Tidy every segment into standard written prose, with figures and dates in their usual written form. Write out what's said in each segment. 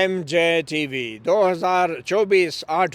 MJ TV 2024 8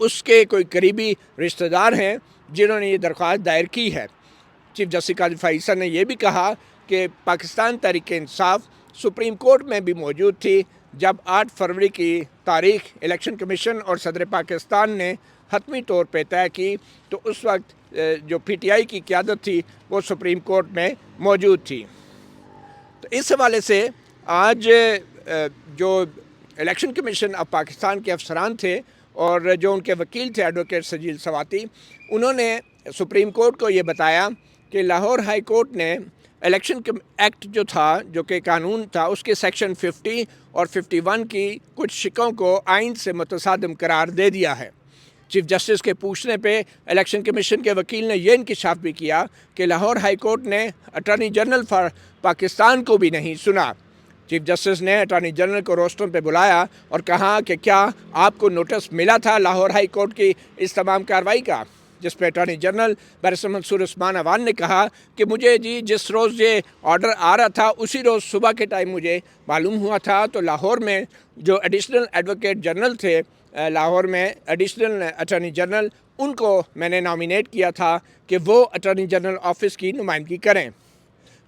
اس کے کوئی قریبی رشتہ دار ہیں جنہوں نے یہ درخواست دائر کی ہے۔ چیف جسٹس قاضی فائز نے یہ بھی کہا کہ پاکستان تحریک انصاف سپریم کورٹ میں بھی موجود تھی جب 8 فروری کی تاریخ الیکشن کمیشن اور صدر پاکستان نے حتمی طور پہ طے کی، تو اس وقت جو پی ٹی آئی کی قیادت تھی وہ سپریم کورٹ میں موجود تھی۔ تو اس حوالے سے آج جو الیکشن کمیشن آف پاکستان کے افسران تھے اور جو ان کے وکیل تھے ایڈوکیٹ سجیل سواتی، انہوں نے سپریم کورٹ کو یہ بتایا کہ لاہور ہائی کورٹ نے الیکشن ایکٹ جو تھا، جو کہ قانون تھا، اس کے سیکشن 50 اور 51 کی کچھ شقوں کو آئین سے متصادم قرار دے دیا ہے۔ چیف جسٹس کے پوچھنے پہ الیکشن کمیشن کے وکیل نے یہ انکشاف بھی کیا کہ لاہور ہائی کورٹ نے اٹارنی جنرل فار پاکستان کو بھی نہیں سنا۔ چیف جسٹس نے اٹارنی جنرل کو روسٹرم پہ بلایا اور کہا کہ کیا آپ کو نوٹس ملا تھا لاہور ہائی کورٹ کی اس تمام کارروائی کا، جس پہ اٹارنی جنرل بیرسٹر منصور عثمان عوان نے کہا کہ مجھے جس روز یہ آرڈر آ رہا تھا اسی روز صبح کے ٹائم مجھے معلوم ہوا تھا، تو لاہور میں جو ایڈیشنل ایڈوکیٹ جنرل تھے، لاہور میں ایڈیشنل اٹارنی جنرل، ان کو میں نے نامینیٹ کیا تھا کہ وہ اٹارنی جنرل آفس کی نمائندگی کریں،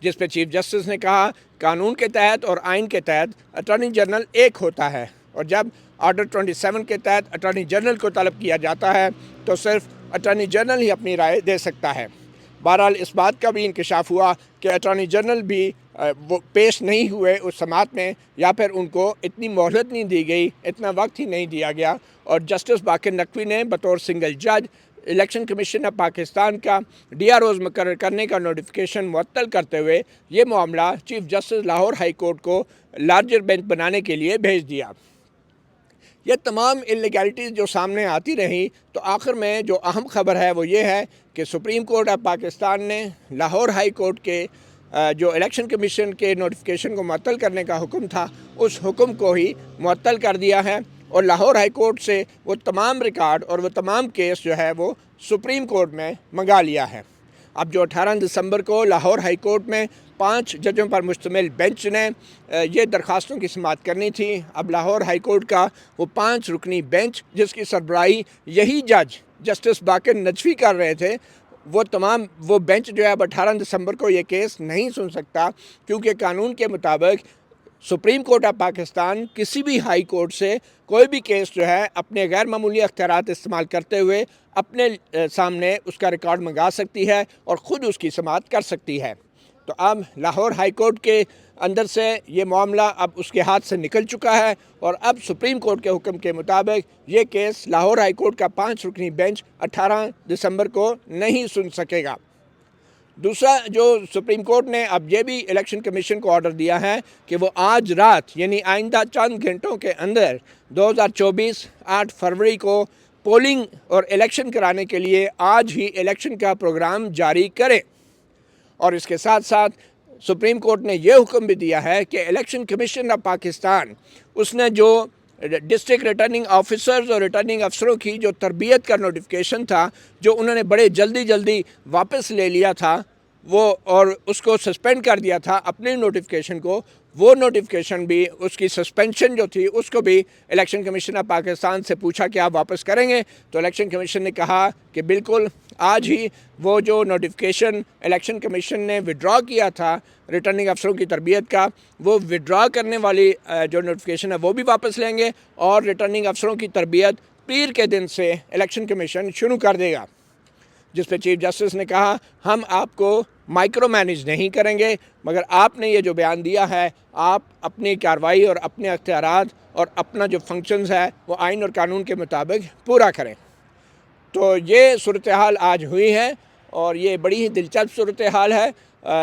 جس پہ چیف جسٹس نے کہا قانون کے تحت اور آئین کے تحت اٹارنی جنرل ایک ہوتا ہے، اور جب آرڈر 27 کے تحت اٹارنی جنرل کو طلب کیا جاتا ہے تو صرف اٹارنی جنرل ہی اپنی رائے دے سکتا ہے۔ بہرحال اس بات کا بھی انکشاف ہوا کہ اٹارنی جنرل بھی وہ پیش نہیں ہوئے اس سماعت میں، یا پھر ان کو اتنی مہلت نہیں دی گئی، اتنا وقت ہی نہیں دیا گیا، اور جسٹس باقر نقوی نے بطور سنگل جج الیکشن کمیشن آف پاکستان کا ڈی آر اوز مقرر کرنے کا نوٹیفیکیشن معطل کرتے ہوئے یہ معاملہ chief justice Lahore high court کو لارجر بینچ بنانے کے لیے بھیج دیا۔ یہ تمام انلیگیلٹیز جو سامنے آتی رہیں، تو آخر میں جو اہم خبر ہے وہ یہ ہے کہ سپریم کورٹ آف پاکستان نے لاہور ہائی کورٹ کے جو الیکشن کمیشن کے نوٹیفیکیشن کو معطل کرنے کا حکم تھا، اس حکم کو ہی معطل کر دیا ہے، اور لاہور ہائی کورٹ سے وہ تمام ریکارڈ اور وہ تمام کیس جو ہے وہ سپریم کورٹ میں منگا لیا ہے۔ اب جو 18 دسمبر کو لاہور ہائی کورٹ میں 5 ججوں پر مشتمل بینچ نے یہ درخواستوں کی سماعت کرنی تھی، اب لاہور ہائی کورٹ کا وہ 5 رکنی بینچ، جس کی سربراہی یہی جج جسٹس باقر نجفی کر رہے تھے، وہ بینچ جو ہے اب 18 دسمبر کو یہ کیس نہیں سن سکتا، کیونکہ قانون کے مطابق سپریم کورٹ آف پاکستان کسی بھی ہائی کورٹ سے کوئی بھی کیس جو ہے اپنے غیر معمولی اختیارات استعمال کرتے ہوئے اپنے سامنے اس کا ریکارڈ منگا سکتی ہے اور خود اس کی سماعت کر سکتی ہے۔ تو اب لاہور ہائی کورٹ کے اندر سے یہ معاملہ اب اس کے ہاتھ سے نکل چکا ہے، اور اب سپریم کورٹ کے حکم کے مطابق یہ کیس لاہور ہائی کورٹ کا 5 رکنی بینچ 18 دسمبر کو نہیں سن سکے گا۔ دوسرا، جو سپریم کورٹ نے اب یہ بھی الیکشن کمیشن کو آرڈر دیا ہے کہ وہ آج رات یعنی آئندہ چند گھنٹوں کے اندر 2024 8 فروری کو پولنگ اور الیکشن کرانے کے لیے آج ہی الیکشن کا پروگرام جاری کرے، اور اس کے ساتھ ساتھ سپریم کورٹ نے یہ حکم بھی دیا ہے کہ الیکشن کمیشن آف پاکستان اس نے جو ڈسٹرکٹ ریٹرننگ آفیسرز اور ریٹرننگ افسروں کی جو تربیت کا نوٹیفیکیشن تھا، جو انہوں نے بڑے جلدی واپس لے لیا تھا وہ، اور اس کو سسپینڈ کر دیا تھا اپنے نوٹیفیکیشن کو، وہ نوٹیفیکیشن بھی، اس کی سسپینشن جو تھی اس کو بھی الیکشن کمیشن آف پاکستان سے پوچھا کہ آپ واپس کریں گے، تو الیکشن کمیشن نے کہا کہ بالکل آج ہی وہ جو نوٹیفیکیشن الیکشن کمیشن نے وڈرا کیا تھا ریٹرننگ افسروں کی تربیت کا، وہ وڈرا کرنے والی جو نوٹیفیکیشن ہے وہ بھی واپس لیں گے، اور ریٹرننگ افسروں کی تربیت پیر کے دن سے الیکشن کمیشن شروع کر دے گا، جس پہ چیف جسٹس نے کہا ہم آپ کو مائکرو مینیج نہیں کریں گے، مگر آپ نے یہ جو بیان دیا ہے آپ اپنی کارروائی اور اپنے اختیارات اور اپنا جو فنکشنز ہے وہ آئین اور قانون کے مطابق پورا کریں۔ تو یہ صورتحال آج ہوئی ہے، اور یہ بڑی ہی دلچسپ صورتحال ہے۔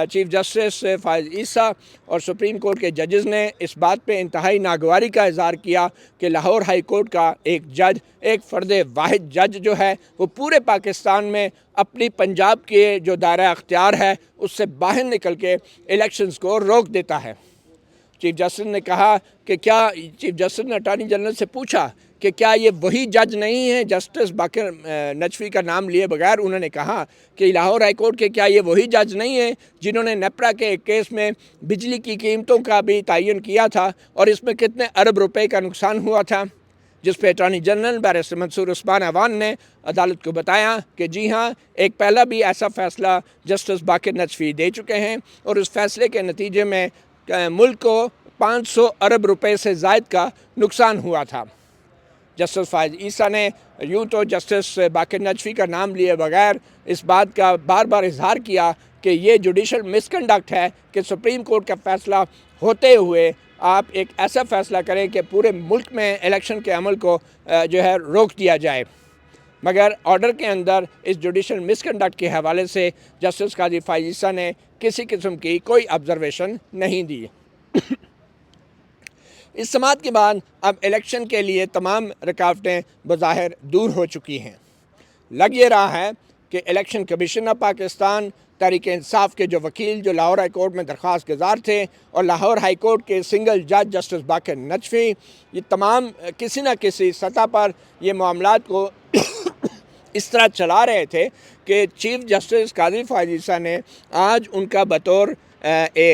چیف جسٹس فائز عیسیٰ اور سپریم کورٹ کے ججز نے اس بات پہ انتہائی ناگواری کا اظہار کیا کہ لاہور ہائی کورٹ کا ایک جج، ایک فرد واحد جج جو ہے وہ پورے پاکستان میں اپنی پنجاب کے جو دائرہ اختیار ہے اس سے باہر نکل کے الیکشنز کو روک دیتا ہے۔ چیف جسٹس نے کہا کہ چیف جسٹس نے اٹارنی جنرل سے پوچھا کہ کیا یہ وہی جج نہیں ہے، جسٹس باقر نجفی کا نام لیے بغیر انہوں نے کہا کہ لاہور ہائی کورٹ کے کیا یہ وہی جج نہیں ہیں جنہوں نے نیپرا کے ایک کیس میں بجلی کی قیمتوں کا بھی تعین کیا تھا اور اس میں کتنے ارب روپے کا نقصان ہوا تھا۔ جس پہ اٹارنی جنرل بیرسٹر منصور عثمان اعوان نے عدالت کو بتایا کہ جی ہاں، ایک پہلا بھی ایسا فیصلہ جسٹس باقر نجفی دے چکے ہیں اور اس فیصلے کے نتیجے میں ملک کو 500 ارب روپے سے زائد کا نقصان ہوا تھا۔ جسٹس فائز عیسیٰ نے یوں تو جسٹس باقر نجفی کا نام لیے بغیر اس بات کا بار بار اظہار کیا کہ یہ جوڈیشل مس کنڈکٹ ہے کہ سپریم کورٹ کا فیصلہ ہوتے ہوئے آپ ایک ایسا فیصلہ کریں کہ پورے ملک میں الیکشن کے عمل کو جو ہے روک دیا جائے، مگر آرڈر کے اندر اس جوڈیشل مس کنڈکٹ کے حوالے سے جسٹس قاضی فائز عیسیٰ نے کسی قسم کی کوئی آبزرویشن نہیں دی۔ اس سماعت کے بعد اب الیکشن کے لیے تمام رکاوٹیں بظاہر دور ہو چکی ہیں۔ لگ یہ رہا ہے کہ election commission of Pakistan, Tehreek Insaf کے جو وکیل جو لاہور ہائی کورٹ میں درخواست گزار تھے، اور لاہور ہائی کورٹ کے سنگل جج جسٹس باقر نجفی، یہ تمام کسی نہ کسی سطح پر یہ معاملات کو اس طرح چلا رہے تھے کہ چیف جسٹس قاضی فائز عیسیٰ نے آج ان کا بطور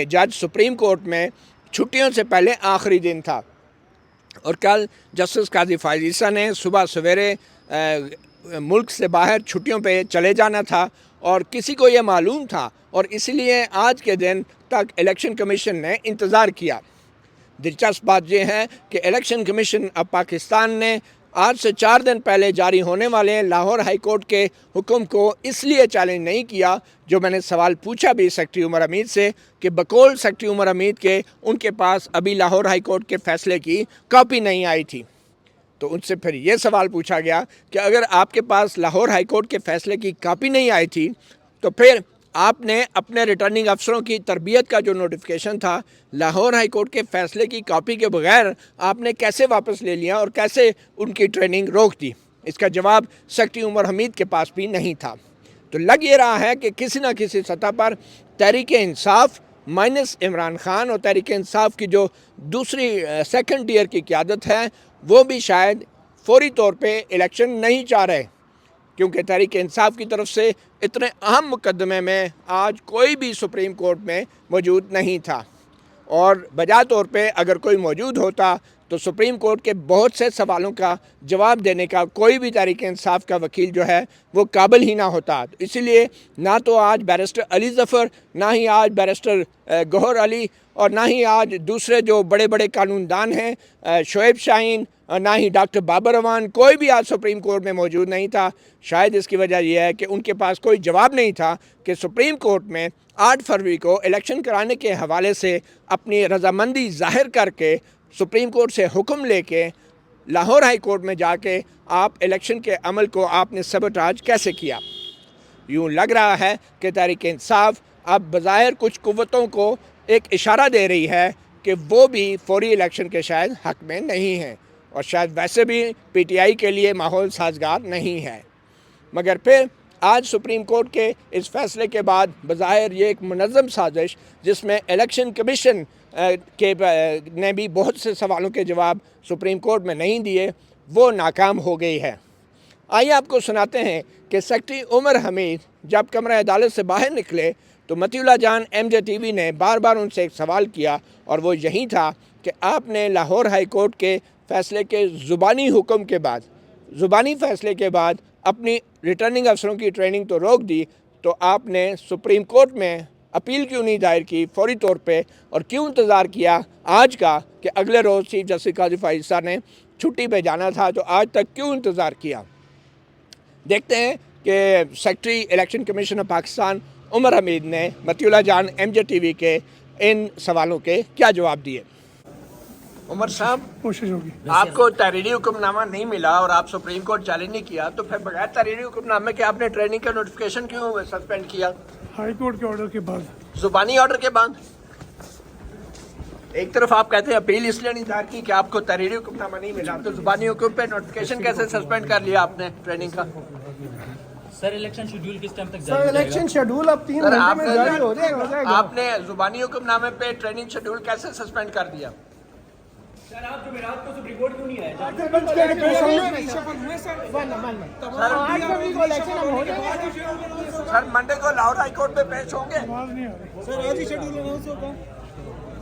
جج سپریم کورٹ میں چھٹیوں سے پہلے آخری دن تھا، اور کل جسٹس قاضی فائز عیسیٰ نے صبح سویرے ملک سے باہر چھٹیوں پہ چلے جانا تھا، اور کسی کو یہ معلوم تھا، اور اس لیے آج کے دن تک الیکشن کمیشن نے انتظار کیا۔ دلچسپ بات یہ ہے کہ الیکشن کمیشن آف پاکستان نے آج سے 4 دن پہلے جاری ہونے والے لاہور ہائی کورٹ کے حکم کو اس لیے چیلنج نہیں کیا، جو میں نے سوال پوچھا بھی سیکرٹری عمر حمید سے کہ بقول سیکرٹری عمر حمید کے ان کے پاس ابھی لاہور ہائی کورٹ کے فیصلے کی کاپی نہیں آئی تھی، تو ان سے پھر یہ سوال پوچھا گیا کہ اگر آپ کے پاس لاہور ہائی کورٹ کے فیصلے کی کاپی نہیں آئی تھی تو پھر آپ نے اپنے ریٹرننگ افسروں کی تربیت کا جو نوٹیفیکیشن تھا لاہور ہائی کورٹ کے فیصلے کی کاپی کے بغیر آپ نے کیسے واپس لے لیا اور کیسے ان کی ٹریننگ روک دی؟ اس کا جواب سیکرٹری عمر حمید کے پاس بھی نہیں تھا۔ تو لگ یہ رہا ہے کہ کسی نہ کسی سطح پر تحریک انصاف مائنس عمران خان اور تحریک انصاف کی جو دوسری سیکنڈ ٹیئر کی قیادت ہے وہ بھی شاید فوری طور پہ الیکشن نہیں چاہ رہے، کیونکہ تحریک انصاف کی طرف سے اتنے اہم مقدمے میں آج کوئی بھی سپریم کورٹ میں موجود نہیں تھا، اور بجا طور پہ اگر کوئی موجود ہوتا تو سپریم کورٹ کے بہت سے سوالوں کا جواب دینے کا کوئی بھی تحریک انصاف کا وکیل جو ہے وہ قابل ہی نہ ہوتا۔ اسی لیے نہ تو آج بیرسٹر علی ظفر، نہ ہی آج بیرسٹر گوہر علی، اور نہ ہی آج دوسرے جو بڑے بڑے قانون دان ہیں شعیب شاہین، نہ ہی ڈاکٹر بابر اعوان، کوئی بھی آج سپریم کورٹ میں موجود نہیں تھا۔ شاید اس کی وجہ یہ ہے کہ ان کے پاس کوئی جواب نہیں تھا کہ سپریم کورٹ میں 8 فروری کو الیکشن کرانے کے حوالے سے اپنی رضامندی ظاہر کر کے سپریم کورٹ سے حکم لے کے لاہور ہائی کورٹ میں جا کے آپ الیکشن کے عمل کو آپ نے سبوٹاج کیسے کیا۔ یوں لگ رہا ہے کہ تحریک انصاف اب بظاہر کچھ قوتوں کو ایک اشارہ دے رہی ہے کہ وہ بھی فوری الیکشن کے شاید حق میں نہیں ہیں، اور شاید ویسے بھی پی ٹی آئی کے لیے ماحول سازگار نہیں ہے۔ مگر پھر آج سپریم کورٹ کے اس فیصلے کے بعد بظاہر یہ ایک منظم سازش جس میں الیکشن کمیشن نے بھی بہت سے سوالوں کے جواب سپریم کورٹ میں نہیں دیے، وہ ناکام ہو گئی ہے۔ آئیے آپ کو سناتے ہیں کہ سیکرٹری عمر حمید جب کمرہ عدالت سے باہر نکلے تو مطیع اللہ جان ایم جے ٹی وی نے بار بار ان سے ایک سوال کیا، اور وہ یہی تھا کہ آپ نے لاہور ہائی کورٹ کے فیصلے کے زبانی حکم کے بعد، زبانی فیصلے کے بعد اپنی ریٹرننگ افسروں کی ٹریننگ تو روک دی، تو آپ نے سپریم کورٹ میں اپیل کیوں نہیں دائر کی فوری طور پہ، اور کیوں انتظار کیا آج کا کہ اگلے روز چیف جسٹس قاضی فائز عیسیٰ نے چھٹی پہ جانا تھا، تو آج تک کیوں انتظار کیا؟ دیکھتے ہیں کہ secretary election commission of Pakistan Umar Hamid نے مطیع اللہ جان ایم جے ٹی وی کے ان سوالوں کے کیا جواب دیے۔ عمر صاحب، کوشش ہوگی۔ آپ کو تحریری حکم نامہ نہیں ملا اور آپ سپریم کورٹ چیلنج نہیں کیا، تو پھر بغیر تحریری حکم نامے کے آپ نے ٹریننگ کا نوٹیفیکیشن کیوں سسپینڈ کیا؟ ہائی کورٹ کے آرڈر کے بعد، زبانی آرڈر کے بعد ایک طرف آپ کہتے ہیں اپیل اس لیے نہیں دائر کی کہ آپ کو تحریری حکم نامہ نہیں ملا، تو زبانی حکم پہ نوٹیفیکیشن کیسے سسپینڈ کر لیا آپ نے ٹریننگ کا؟ سر الیکشن شیڈول کس ٹائم تک سر الیکشن شیڈول اب 3 گھنٹے میں جاری ہو جائے گا۔ آپ نے زبانی حکم نامے پہ ٹریننگ شیڈول کیسے سسپینڈ کر دیا؟ سر آپ جمعرات کو سپریم کورٹ کیوں نہیں آئے؟ سر منڈے کو لاہور ہائی کورٹ میں پیش ہوں گے؟ سر آج ہی شیڈول اناؤنس ہوگا۔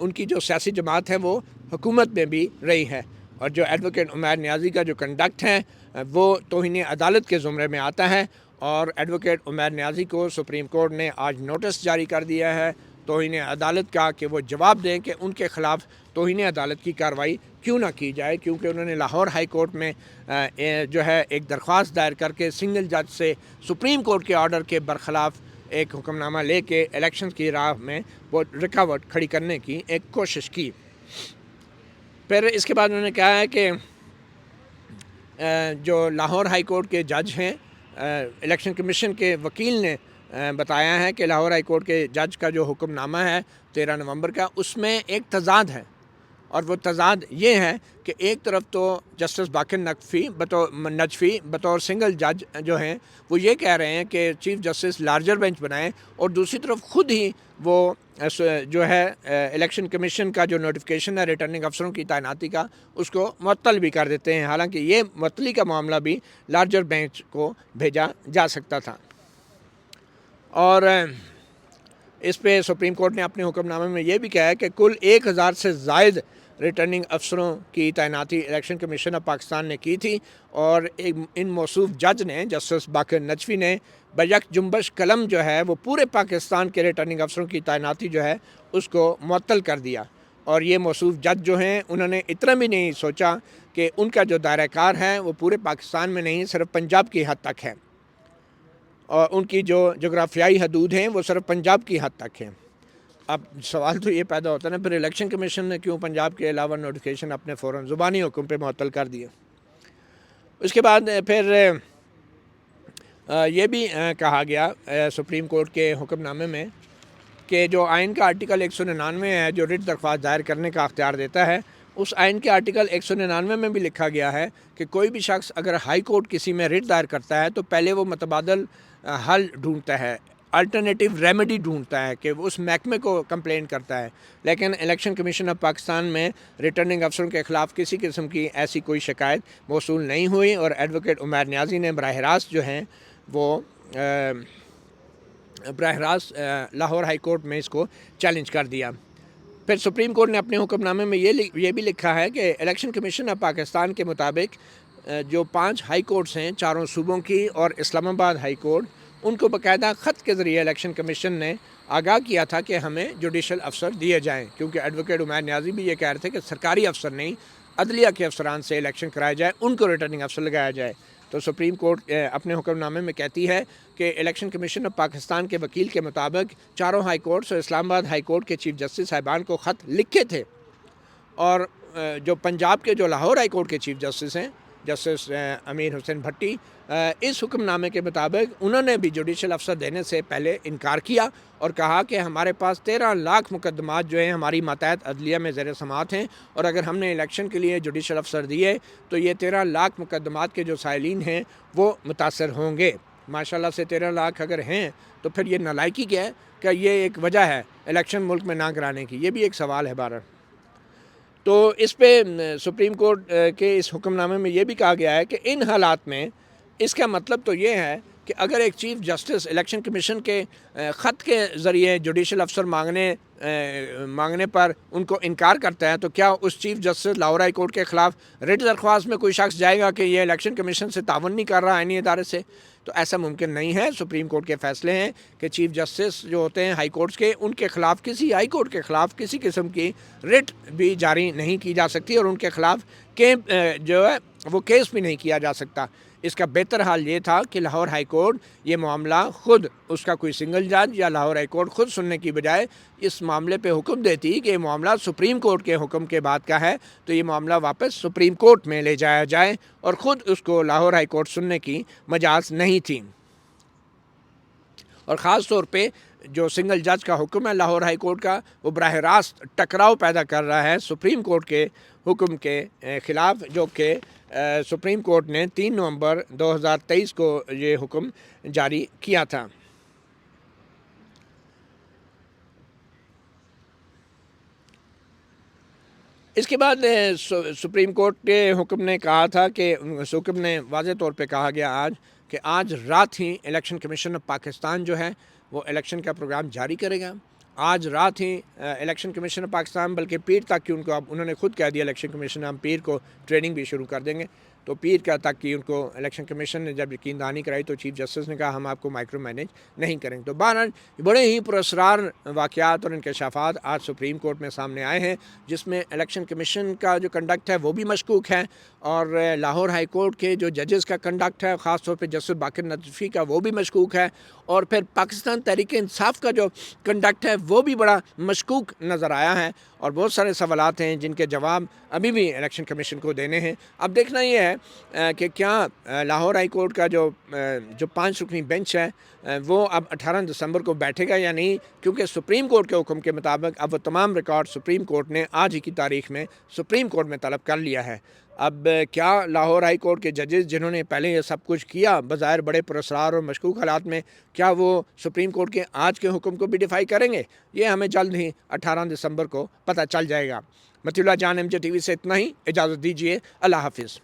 ان کی جو سیاسی جماعت ہے وہ حکومت میں بھی رہی ہے، اور جو ایڈوکیٹ عمیر نیازی کا جو کنڈکٹ ہے وہ توہین عدالت کے زمرے میں آتا ہے، اور ایڈوکیٹ عمیر نیازی کو سپریم کورٹ نے آج نوٹس جاری کر دیا ہے توہین عدالت کا کہ وہ جواب دیں کہ ان کے خلاف توہین عدالت کی کارروائی کیوں نہ کی جائے، کیونکہ انہوں نے لاہور ہائی کورٹ میں جو ہے ایک درخواست دائر کر کے سنگل جج سے سپریم کورٹ کے آرڈر کے برخلاف ایک حکم نامہ لے کے الیکشن کی راہ میں وہ رکاوٹ کھڑی کرنے کی ایک کوشش کی۔ پھر اس کے بعد انہوں نے کہا ہے کہ جو لاہور ہائی کورٹ کے جج ہیں، الیکشن کمیشن کے وکیل نے بتایا ہے کہ لاہور ہائی کورٹ کے جج کا جو حکم نامہ ہے 13 نومبر کا، اس میں ایک تضاد ہے، اور وہ تضاد یہ ہے کہ ایک طرف تو جسٹس باقر نجفی بطور سنگل جج جو ہیں وہ یہ کہہ رہے ہیں کہ چیف جسٹس لارجر بینچ بنائیں، اور دوسری طرف خود ہی وہ جو ہے الیکشن کمیشن کا جو نوٹیفیکیشن ہے ریٹرننگ افسروں کی تعیناتی کا، اس کو معطل بھی کر دیتے ہیں، حالانکہ یہ معطلی کا معاملہ بھی لارجر بینچ کو بھیجا جا سکتا تھا۔ اور اس پہ سپریم کورٹ نے اپنے حکم نامے میں یہ بھی کہا ہے کہ کل 1000 سے زائد ریٹرننگ افسروں کی تعیناتی الیکشن کمیشن آف پاکستان نے کی تھی، اور ان موصوف جج نے جسٹس باقر نجفی نے بیک جنبش قلم جو ہے وہ پورے پاکستان کے ریٹرننگ افسروں کی تعیناتی جو ہے اس کو معطل کر دیا، اور یہ موصوف جج جو ہیں انہوں نے اتنا بھی نہیں سوچا کہ ان کا جو دائرہ کار ہے وہ پورے پاکستان میں نہیں، صرف پنجاب کی حد تک ہے، اور ان کی جو جغرافیائی حدود ہیں وہ صرف پنجاب کی حد تک ہیں۔ اب سوال تو یہ پیدا ہوتا ہے نا، پھر الیکشن کمیشن نے کیوں پنجاب کے علاوہ نوٹیفیکیشن اپنے فوراً زبانی حکم پہ معطل کر دیا؟ اس کے بعد پھر یہ بھی کہا گیا سپریم کورٹ کے حکم نامے میں کہ جو آئین کا آرٹیکل 199 ہے جو رٹ درخواست دائر کرنے کا اختیار دیتا ہے، اس آئین کے آرٹیکل 199 میں بھی لکھا گیا ہے کہ کوئی بھی شخص اگر ہائی کورٹ کسی میں رٹ دائر کرتا ہے تو پہلے وہ متبادل حل ڈھونڈتا ہے، الٹرنیٹیو ریمیڈی ڈھونڈتا ہے کہ وہ اس محکمے کو کمپلین کرتا ہے، لیکن الیکشن کمیشن آف پاکستان میں ریٹرننگ افسروں کے خلاف کسی قسم کی ایسی کوئی شکایت موصول نہیں ہوئی، اور ایڈوکیٹ عمیر نیازی نے براہ راست جو ہیں وہ براہ راست لاہور ہائی کورٹ میں اس کو چیلنج کر دیا۔ پھر سپریم کورٹ نے اپنے حکم نامے میں یہ بھی لکھا ہے کہ الیکشن کمیشن آف پاکستان کے مطابق جو 5 ہائی کورٹس ہیں چاروں صوبوں کی اور اسلام آباد ہائی کورٹ، ان کو باقاعدہ خط کے ذریعے الیکشن کمیشن نے آگاہ کیا تھا کہ ہمیں جوڈیشل افسر دیے جائیں، کیونکہ ایڈوکیٹ عمیر نیازی بھی یہ کہہ رہے تھے کہ سرکاری افسر نہیں، عدلیہ کے افسران سے الیکشن کرایا جائے، ان کو ریٹرننگ افسر لگایا جائے۔ تو سپریم کورٹ اپنے حکم نامے میں کہتی ہے کہ الیکشن کمیشن آف پاکستان کے وکیل کے مطابق چاروں ہائی کورٹس اور اسلام آباد ہائی کورٹ کے چیف جسٹس صاحبان کو خط لکھے تھے، اور جو پنجاب کے جو لاہور ہائی کورٹ کے چیف جسٹس ہیں جسٹس امیر حسین بھٹی، اس حکم نامے کے مطابق انہوں نے بھی جوڈیشل افسر دینے سے پہلے انکار کیا اور کہا کہ ہمارے پاس 13 لاکھ مقدمات جو ہیں ہماری ماتحت عدلیہ میں زیر سماعت ہیں، اور اگر ہم نے الیکشن کے لیے جوڈیشل افسر دیے تو یہ 13 لاکھ مقدمات کے جو سائلین ہیں وہ متاثر ہوں گے۔ ماشاءاللہ سے 13 لاکھ اگر ہیں تو پھر یہ نالائکی کیا ہے؟ کہ یہ ایک وجہ ہے الیکشن ملک میں نہ کرانے کی؟ یہ بھی ایک سوال ہے بہرحال۔ تو اس پہ سپریم کورٹ کے اس حکم نامے میں یہ بھی کہا گیا ہے کہ ان حالات میں اس کا مطلب تو یہ ہے کہ اگر ایک چیف جسٹس الیکشن کمیشن کے خط کے ذریعے جوڈیشل افسر مانگنے پر ان کو انکار کرتا ہے، تو کیا اس chief justice Lahore high court کے خلاف رٹ درخواست میں کوئی شخص جائے گا کہ یہ الیکشن کمیشن سے تعاون نہیں کر رہا آئینی ادارے سے؟ تو ایسا ممکن نہیں ہے۔ سپریم کورٹ کے فیصلے ہیں کہ چیف جسٹس جو ہوتے ہیں ہائی کورٹس کے، ان کے خلاف کسی ہائی کورٹ کے خلاف کسی قسم کی رٹ بھی جاری نہیں کی جا سکتی، اور ان کے خلاف جو ہے وہ کیس بھی نہیں کیا جا سکتا۔ اس کا بہتر حال یہ تھا کہ لاہور ہائی کورٹ یہ معاملہ خود، اس کا کوئی سنگل جج یا لاہور ہائی کورٹ خود سننے کی بجائے اس معاملے پہ حکم دیتی کہ یہ معاملہ سپریم کورٹ کے حکم کے بعد کا ہے، تو یہ معاملہ واپس سپریم کورٹ میں لے جایا جائے، اور خود اس کو لاہور ہائی کورٹ سننے کی مجاز نہیں تھی۔ اور خاص طور پہ جو سنگل جج کا حکم ہے لاہور ہائی کورٹ کا، وہ براہ راست ٹکراؤ پیدا کر رہا ہے سپریم کورٹ کے حکم کے خلاف، جو کہ سپریم کورٹ نے 3 نومبر 2023 کو یہ حکم جاری کیا تھا۔ اس کے بعد سپریم کورٹ کے حکم نے کہا تھا کہ حکم نے واضح طور پہ کہا گیا کہ آج رات ہی الیکشن کمیشن آف پاکستان جو ہے وہ الیکشن کا پروگرام جاری کرے گا۔ آج رات ہی الیکشن کمیشن آف پاکستان بلکہ پیر تک کی ان کو اب انہوں نے خود کہہ دیا الیکشن کمیشن ہم پیر کو ٹریننگ بھی شروع کر دیں گے. تو پیر کا تک کی ان کو الیکشن کمیشن نے جب یقین دہانی کرائی تو چیف جسٹس نے کہا ہم آپ کو مائکرو مینیج نہیں کریں گے. تو بہرحال بڑے ہی پراسرار واقعات اور انکشافات آج سپریم کورٹ میں سامنے آئے ہیں جس میں الیکشن کمیشن کا جو کنڈکٹ ہے وہ بھی مشکوک ہے اور لاہور ہائی کورٹ کے جو ججز کا کنڈکٹ ہے خاص طور پہ جسٹس باقر نقوی کا وہ بھی مشکوک ہے اور پھر پاکستان تحریک انصاف کا جو کنڈکٹ ہے وہ بھی بڑا مشکوک نظر آیا ہے اور بہت سارے سوالات ہیں جن کے جواب ابھی بھی الیکشن کمیشن کو دینے ہیں. اب دیکھنا یہ ہے کہ کیا لاہور ہائی کورٹ کا جو 5 رکنی بینچ ہے وہ اب 18 دسمبر کو بیٹھے گا یا نہیں, کیونکہ سپریم کورٹ کے حکم کے مطابق اب وہ تمام ریکارڈ سپریم کورٹ نے آج ہی کی تاریخ میں سپریم کورٹ میں طلب کر لیا ہے. اب کیا لاہور ہائی کورٹ کے ججز جنہوں نے پہلے یہ سب کچھ کیا بظاہر بڑے پراسرار اور مشکوک حالات میں, کیا وہ سپریم کورٹ کے آج کے حکم کو بھی ڈیفائی کریں گے؟ یہ ہمیں جلد ہی 18 دسمبر کو پتہ چل جائے گا. مطیع اللہ جان MJ TV سے اتنا ہی, اجازت دیجیے, اللہ حافظ.